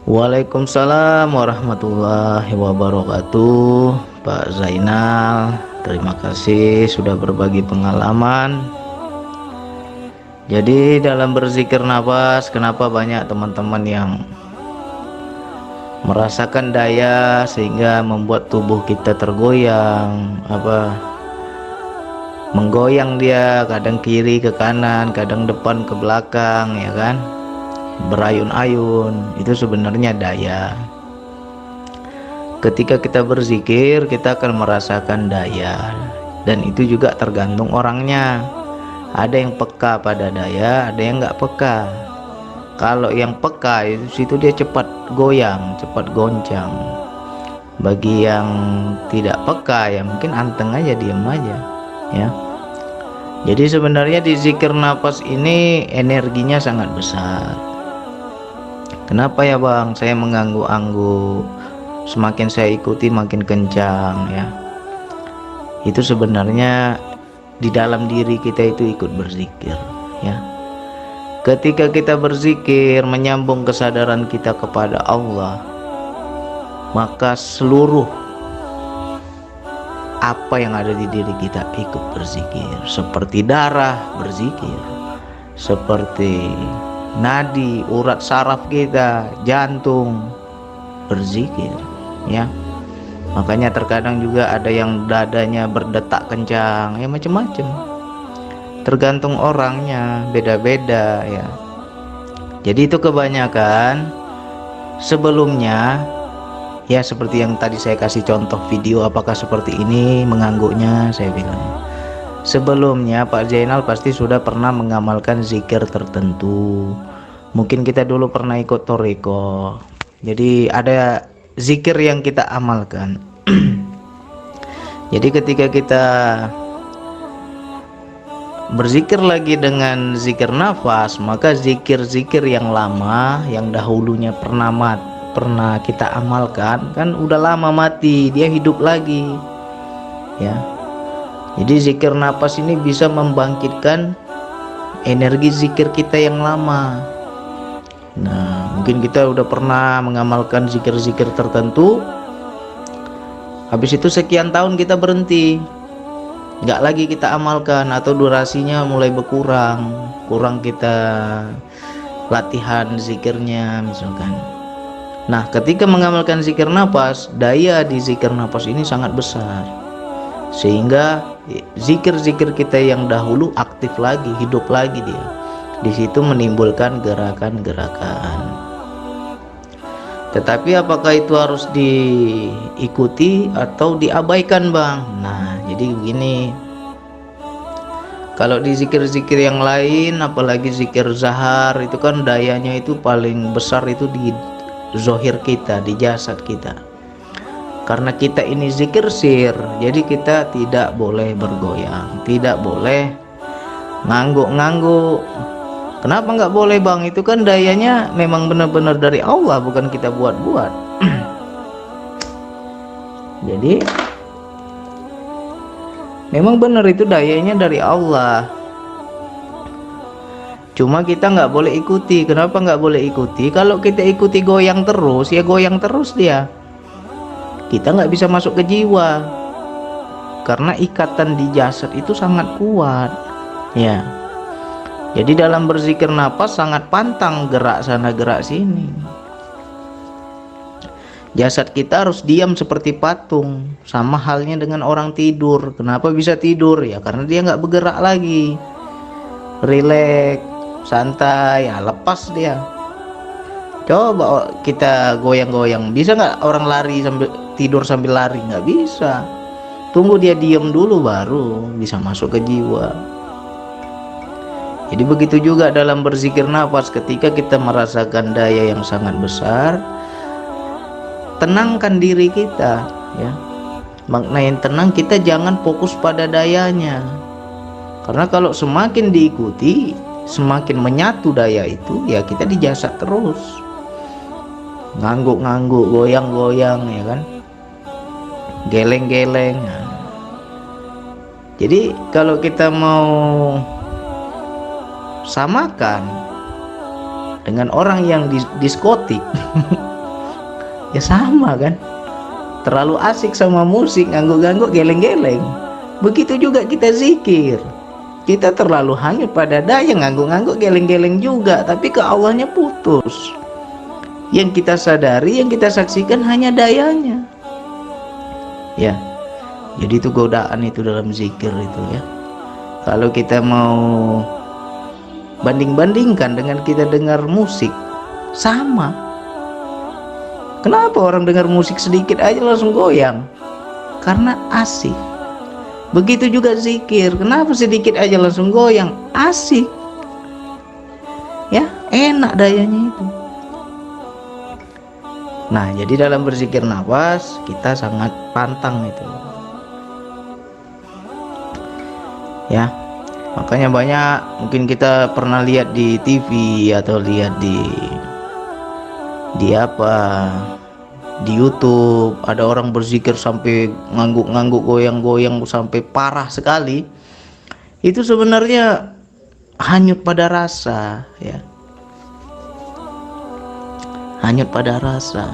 Waalaikumsalam warahmatullahi wabarakatuh, Pak Zainal. Terima kasih sudah berbagi pengalaman. Jadi dalam berzikir nafas, kenapa banyak teman-teman yang merasakan daya sehingga membuat tubuh kita tergoyang, menggoyang dia, kadang kiri ke kanan, kadang depan ke belakang, ya kan? Berayun-ayun, itu sebenarnya daya. Ketika kita berzikir, kita akan merasakan daya, dan itu juga tergantung orangnya. Ada yang peka pada daya, ada yang nggak peka. Kalau yang peka itu situ dia cepat goyang, cepat goncang. Bagi yang tidak peka ya mungkin anteng aja, diam aja, ya. Jadi sebenarnya di zikir nafas ini energinya sangat besar. Kenapa ya Bang? Saya mengganggu-anggu. Semakin saya ikuti makin kencang, ya. Itu sebenarnya di dalam diri kita itu ikut berzikir, ya. Ketika kita berzikir menyambung kesadaran kita kepada Allah, maka seluruh apa yang ada di diri kita ikut berzikir. Seperti darah berzikir, seperti nadi, urat saraf kita, jantung berzikir, ya. Makanya terkadang juga ada yang dadanya berdetak kencang, ya macam-macam. Tergantung orangnya, beda-beda, ya. Jadi itu kebanyakan sebelumnya, ya seperti yang tadi saya kasih contoh video, apakah seperti ini mengangguknya, saya bilang. Sebelumnya Pak Zainal pasti sudah pernah mengamalkan zikir tertentu. Mungkin kita dulu pernah ikut toriko. Jadi ada zikir yang kita amalkan. Jadi ketika kita berzikir lagi dengan zikir nafas, maka zikir-zikir yang lama, yang dahulunya pernah kita amalkan, kan udah lama mati, dia hidup lagi, ya. Jadi zikir nafas ini bisa membangkitkan energi zikir kita yang lama. Nah, mungkin kita udah pernah mengamalkan zikir-zikir tertentu, habis itu sekian tahun kita berhenti, nggak lagi kita amalkan, atau durasinya mulai berkurang, kurang kita latihan zikirnya misalkan. Nah, ketika mengamalkan zikir nafas, daya di zikir nafas ini sangat besar, sehingga zikir-zikir kita yang dahulu aktif lagi, hidup lagi dia. Di situ menimbulkan gerakan-gerakan. Tetapi apakah itu harus diikuti atau diabaikan, Bang? Nah, jadi begini. Kalau di zikir-zikir yang lain, apalagi zikir zahar, itu kan dayanya itu paling besar itu di zohir kita, di jasad kita. Karena kita ini zikir sir, jadi kita tidak boleh bergoyang, tidak boleh ngangguk-ngangguk. Kenapa nggak boleh, Bang? Itu kan dayanya memang benar-benar dari Allah, bukan kita buat-buat. Jadi memang benar itu dayanya dari Allah. Cuma kita nggak boleh ikuti. Kenapa nggak boleh ikuti? Kalau kita ikuti goyang terus, ya goyang terus dia. Kita nggak bisa masuk ke jiwa, karena ikatan di jasad itu sangat kuat, ya. Jadi dalam berzikir nafas sangat pantang gerak sana gerak sini. Jasad kita harus diam seperti patung, sama halnya dengan orang tidur. Kenapa bisa tidur? Ya karena dia nggak bergerak lagi, rileks, santai, ya lepas dia. Coba kita goyang-goyang, bisa nggak orang lari sambil tidur sambil lari? Nggak bisa. Tunggu dia diam dulu baru bisa masuk ke jiwa. Jadi begitu juga dalam berzikir nafas, ketika kita merasakan daya yang sangat besar, tenangkan diri kita, ya. Maknain tenang, kita jangan fokus pada dayanya. Karena kalau semakin diikuti, semakin menyatu daya itu, ya kita di jasad terus. Ngangguk-ngangguk, goyang-goyang, ya kan, geleng-geleng. Nah, jadi kalau kita mau samakan dengan orang yang diskotik Ya sama kan, terlalu asik sama musik, ngangguk-ngangguk, geleng-geleng. Begitu juga kita zikir, kita terlalu hanyut pada daya, ngangguk-ngangguk, geleng-geleng juga, tapi ke Allahnya putus. Yang kita sadari, yang kita saksikan hanya dayanya. Ya, jadi itu godaan itu dalam zikir itu ya. Kalau kita mau banding-bandingkan dengan kita dengar musik, sama. Kenapa orang dengar musik sedikit aja langsung goyang? Karena asik. Begitu juga zikir, kenapa sedikit aja langsung goyang? Asik. Ya, enak dayanya itu. Nah, jadi dalam berzikir nafas kita sangat pantang itu. Ya, makanya banyak mungkin kita pernah lihat di TV atau lihat di YouTube, ada orang berzikir sampai ngangguk-ngangguk, goyang-goyang sampai parah sekali. Itu sebenarnya hanyut pada rasa, ya. Hanyut pada rasa.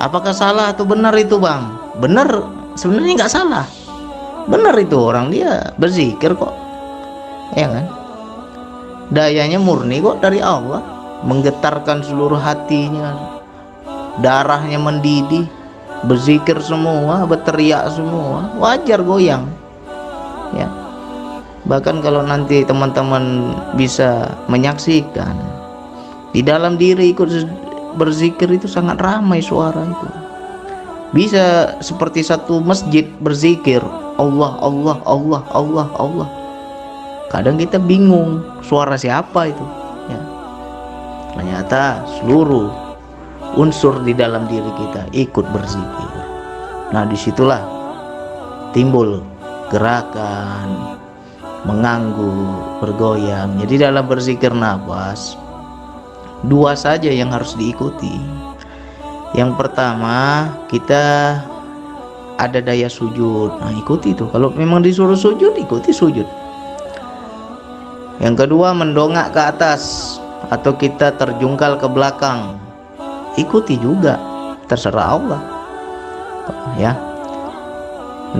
Apakah salah atau benar itu, Bang? Benar, sebenarnya nggak salah. Benar itu, orang dia berzikir kok, ya kan? Dayanya murni kok dari Allah, menggetarkan seluruh hatinya, darahnya mendidih, berzikir semua, berteriak semua, wajar goyang, ya. Bahkan kalau nanti teman-teman bisa menyaksikan, di dalam diri ikut berzikir itu sangat ramai suara itu. Bisa seperti satu masjid berzikir, Allah, Allah, Allah, Allah, Allah. Kadang kita bingung suara siapa itu, ya. Ternyata seluruh unsur di dalam diri kita ikut berzikir. Nah, disitulah timbul gerakan, mengangguk, bergoyang. Jadi dalam berzikir nafas, dua saja yang harus diikuti. Yang pertama, kita ada daya sujud. Nah, ikuti itu. Kalau memang disuruh sujud, ikuti sujud. Yang kedua, mendongak ke atas atau kita terjungkal ke belakang. Ikuti juga, terserah Allah, ya.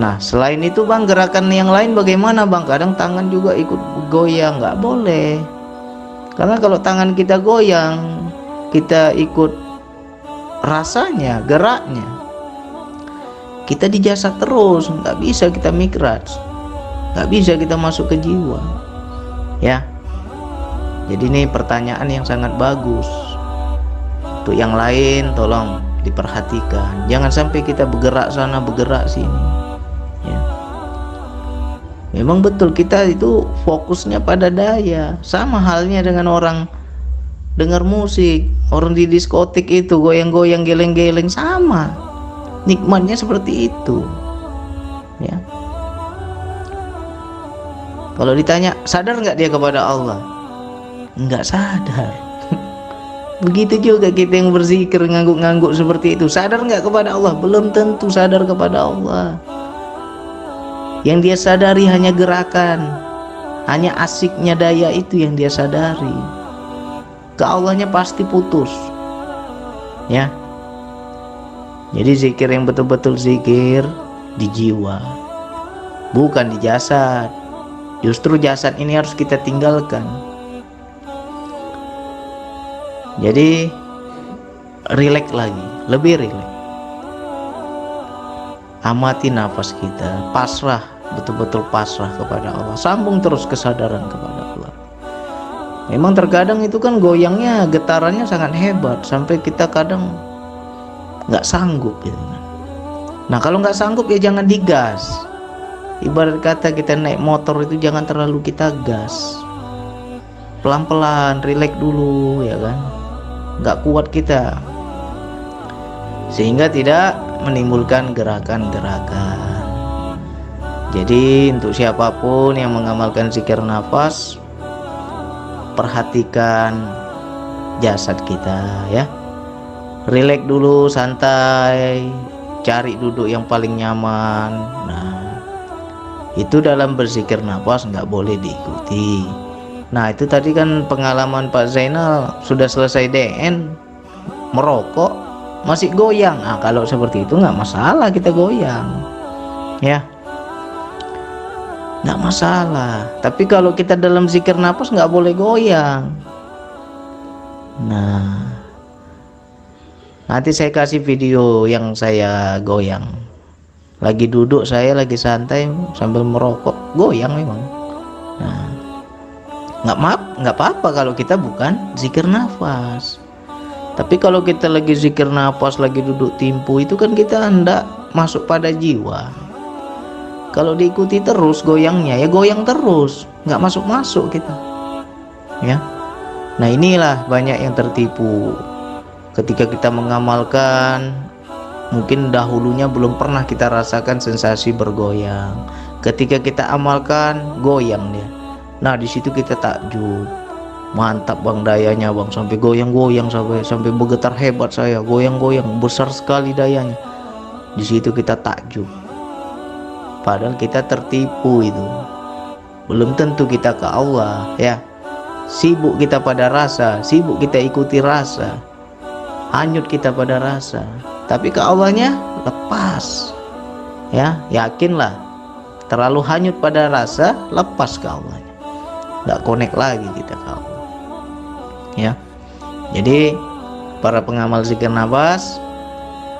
Nah, selain itu, Bang, gerakan yang lain bagaimana, Bang? Kadang tangan juga ikut goyang, nggak boleh. Karena kalau tangan kita goyang, kita ikut rasanya, geraknya, kita dijasah terus, nggak bisa kita mikraj, nggak bisa kita masuk ke jiwa, ya. Jadi ini pertanyaan yang sangat bagus. Untuk yang lain tolong diperhatikan, jangan sampai kita bergerak sana bergerak sini, ya. Memang betul kita itu fokusnya pada daya. Sama halnya dengan orang dengar musik, orang di diskotik itu goyang-goyang, geleng-geleng, sama nikmatnya seperti itu, ya. Kalau ditanya sadar nggak dia kepada Allah, nggak sadar. Begitu juga kita yang berzikir, ngangguk-ngangguk seperti itu, sadar nggak kepada Allah? Belum tentu sadar kepada Allah. Yang dia sadari hanya gerakan, hanya asiknya daya itu yang dia sadari. Ke Allahnya pasti putus, ya. Jadi zikir yang betul-betul zikir di jiwa, bukan di jasad. Justru jasad ini harus kita tinggalkan. Jadi rileks lagi, lebih rileks. Amati nafas kita, pasrah, betul-betul pasrah kepada Allah. Sambung terus kesadaran kepada Allah. Memang terkadang itu kan goyangnya, getarannya sangat hebat, sampai kita kadang nggak sanggup gitu kan. Nah, kalau nggak sanggup ya jangan digas. Ibarat kata kita naik motor itu jangan terlalu kita gas, pelan-pelan, rileks dulu, ya kan. Nggak kuat kita, sehingga tidak menimbulkan gerakan-gerakan. Jadi untuk siapapun yang mengamalkan zikir nafas, perhatikan jasad kita, ya. Rileks dulu, santai, cari duduk yang paling nyaman. Nah, itu dalam berzikir nafas nggak boleh diikuti. Nah, itu tadi kan pengalaman Pak Zainal, sudah selesai DN merokok, masih goyang. Nah, kalau seperti itu nggak masalah kita goyang, ya, nggak masalah. Tapi kalau kita dalam zikir nafas nggak boleh goyang. Nah, nanti saya kasih video yang saya goyang. Lagi duduk, saya lagi santai sambil merokok, goyang memang. Nah, nggak apa-apa kalau kita bukan zikir nafas. Tapi kalau kita lagi zikir nafas, lagi duduk timpu, itu kan kita hendak masuk pada jiwa. Kalau diikuti terus goyangnya, ya goyang terus, nggak masuk-masuk kita, ya. Nah, inilah banyak yang tertipu ketika kita mengamalkan. Mungkin dahulunya belum pernah kita rasakan sensasi bergoyang. Ketika kita amalkan, goyang dia. Nah, di situ kita takjub. Mantap bang dayanya bang, sampai goyang-goyang, sampai bergetar hebat saya, goyang-goyang, besar sekali dayanya. Di situ kita takjub. Padahal kita tertipu itu. Belum tentu kita ke Allah, ya. Sibuk kita pada rasa, sibuk kita ikuti rasa, hanyut kita pada rasa. Tapi ke Allahnya lepas, ya, yakinlah. Terlalu hanyut pada rasa, lepas ke Allahnya, nggak connect lagi kita ke Allah, ya. Jadi para pengamal zikir nafas,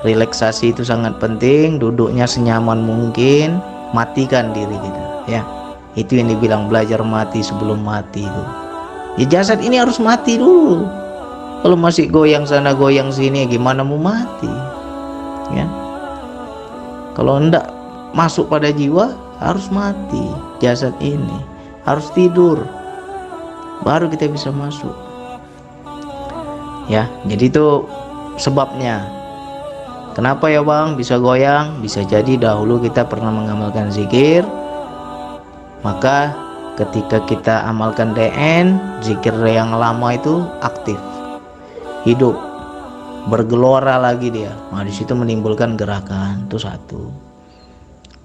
relaksasi itu sangat penting. Duduknya senyaman mungkin, matikan diri kita, ya. Itu yang dibilang belajar mati sebelum mati itu. Ya, jasad ini harus mati dulu. Kalau masih goyang sana goyang sini, gimana mau mati, ya. Kalau hendak masuk pada jiwa, harus mati jasad ini, harus tidur, baru kita bisa masuk, ya. Jadi itu sebabnya kenapa ya bang bisa goyang. Bisa jadi dahulu kita pernah mengamalkan zikir, maka ketika kita amalkan DN, zikir yang lama itu aktif, hidup, bergelora lagi dia. Nah, di situ menimbulkan gerakan. Itu satu.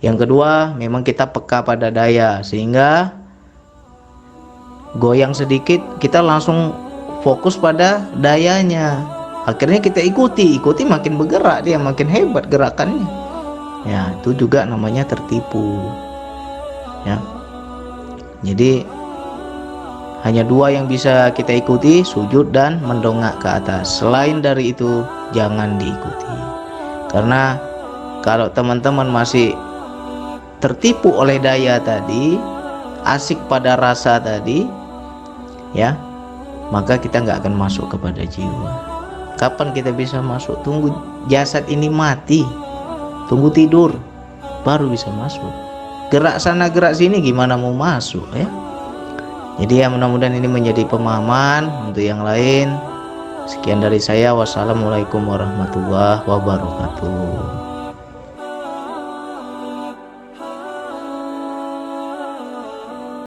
Yang kedua, memang kita peka pada daya, sehingga goyang sedikit kita langsung fokus pada dayanya. Akhirnya kita ikuti makin bergerak dia, makin hebat gerakannya. Ya, itu juga namanya tertipu, ya. Jadi hanya dua yang bisa kita ikuti, sujud dan mendongak ke atas. Selain dari itu jangan diikuti. Karena kalau teman-teman masih tertipu oleh daya tadi, asik pada rasa tadi, ya, maka kita nggak akan masuk kepada jiwa. Kapan kita bisa masuk? Tunggu jasad ini mati, tunggu tidur, baru bisa masuk. Gerak sana gerak sini, gimana mau masuk, ya. Jadi ya, mudah-mudahan ini menjadi pemahaman untuk yang lain. Sekian dari saya. Wassalamualaikum warahmatullahi wabarakatuh.